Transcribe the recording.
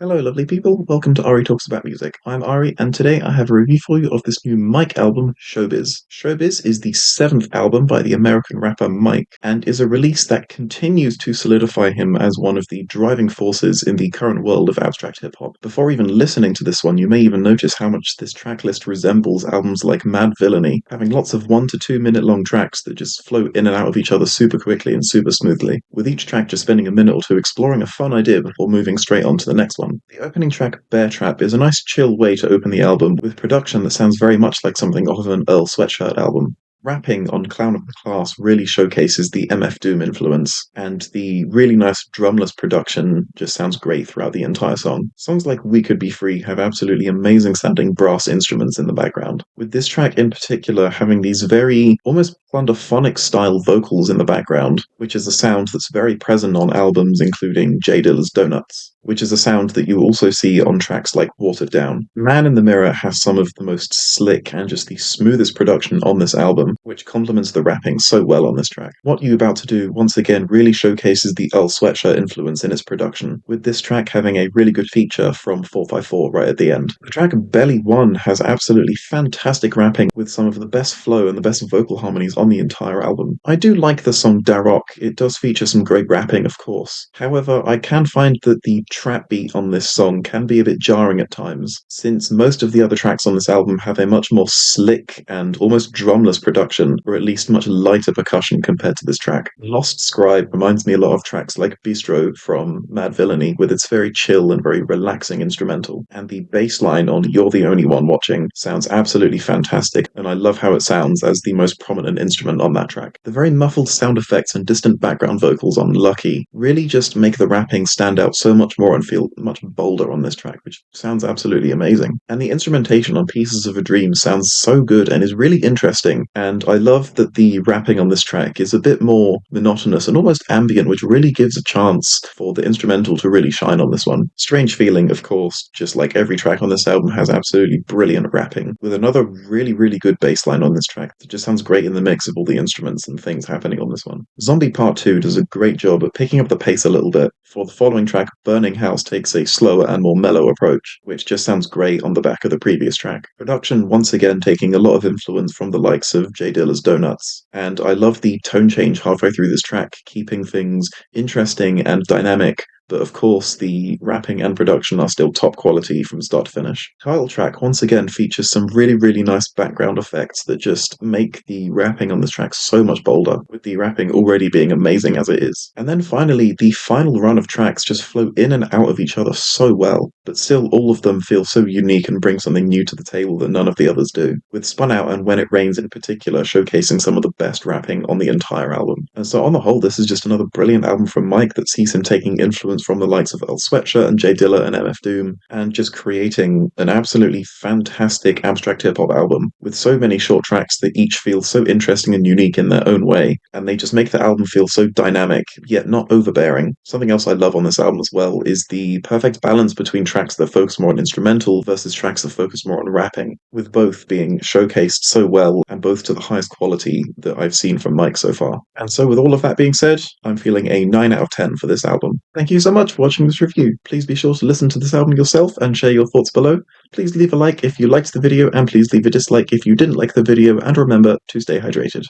Hello, lovely people. Welcome to Ari Talks About Music. I'm Ari, and today I have a review for you of this new Mike album, Showbiz. Showbiz is the seventh album by the American rapper Mike, and is a release that continues to solidify him as one of the driving forces in the current world of abstract hip hop. Before even listening to this one, you may even notice how much this track list resembles albums like Mad Villainy, having lots of 1 to 2 minute long tracks that just flow in and out of each other super quickly and super smoothly, with each track just spending a minute or two exploring a fun idea before moving straight on to the next one. The opening track, Bear Trap, is a nice chill way to open the album, with production that sounds very much like something off of an Earl Sweatshirt album. Rapping on Clown of the Class really showcases the MF Doom influence, and the really nice drumless production just sounds great throughout the entire song. Songs like We Could Be Free have absolutely amazing sounding brass instruments in the background, with this track in particular having these very almost plunderphonic style vocals in the background, which is a sound that's very present on albums including J Dilla's Donuts, which is a sound that you also see on tracks like Watered Down. Man in the Mirror has some of the most slick and just the smoothest production on this album, which complements the rapping so well on this track. What You About to Do once again really showcases the Earl Sweatshirt influence in its production, with this track having a really good feature from 454 right at the end. The track Belly One has absolutely fantastic rapping with some of the best flow and the best vocal harmonies on the entire album. I do like the song Darok. It does feature some great rapping, of course. However, I can find that the trap beat on this song can be a bit jarring at times, since most of the other tracks on this album have a much more slick and almost drumless production, or at least much lighter percussion compared to this track. Lost Scribe reminds me a lot of tracks like Bistro from Mad Villainy, with its very chill and very relaxing instrumental, and the bass line on You're the Only One Watching sounds absolutely fantastic, and I love how it sounds as the most prominent instrument on that track. The very muffled sound effects and distant background vocals on Lucky really just make the rapping stand out so much more and feel much bolder on this track, which sounds absolutely amazing. And the instrumentation on Pieces of a Dream sounds so good and is really interesting, and I love that the rapping on this track is a bit more monotonous and almost ambient, which really gives a chance for the instrumental to really shine on this one. Strange Feeling, of course, just like every track on this album, has absolutely brilliant rapping, with another really good bass line on this track that just sounds great in the mix of all the instruments and things happening on this one. Zombie Part 2 does a great job at picking up the pace a little bit. For the following track, Burning House takes a slower and more mellow approach, which just sounds great on the back of the previous track. Production once again taking a lot of influence from the likes of J Dilla's Donuts, and I love the tone change halfway through this track, keeping things interesting and dynamic, but of course the rapping and production are still top quality from start to finish. Title track once again features some really nice background effects that just make the rapping on this track so much bolder, with the rapping already being amazing as it is. And then finally, the final run of tracks just flow in and out of each other so well, but still all of them feel so unique and bring something new to the table that none of the others do, with Spun Out and When It Rains in particular showcasing some of the best rapping on the entire album. And so on the whole, this is just another brilliant album from Mike that sees him taking influence from the likes of Earl Sweatshirt and J Dilla and MF Doom, and just creating an absolutely fantastic abstract hip-hop album with so many short tracks that each feel so interesting and unique in their own way, and they just make the album feel so dynamic, yet not overbearing. Something else I love on this album as well is the perfect balance between tracks that focus more on instrumental versus tracks that focus more on rapping, with both being showcased so well and both to the highest quality that I've seen from Mike so far. And so with all of that being said, I'm feeling a 9 out of 10 for this album. Thank you so much for watching this review. Please be sure to listen to this album yourself and share your thoughts below. Please leave a like if you liked the video, and please leave a dislike if you didn't like the video, and remember to stay hydrated.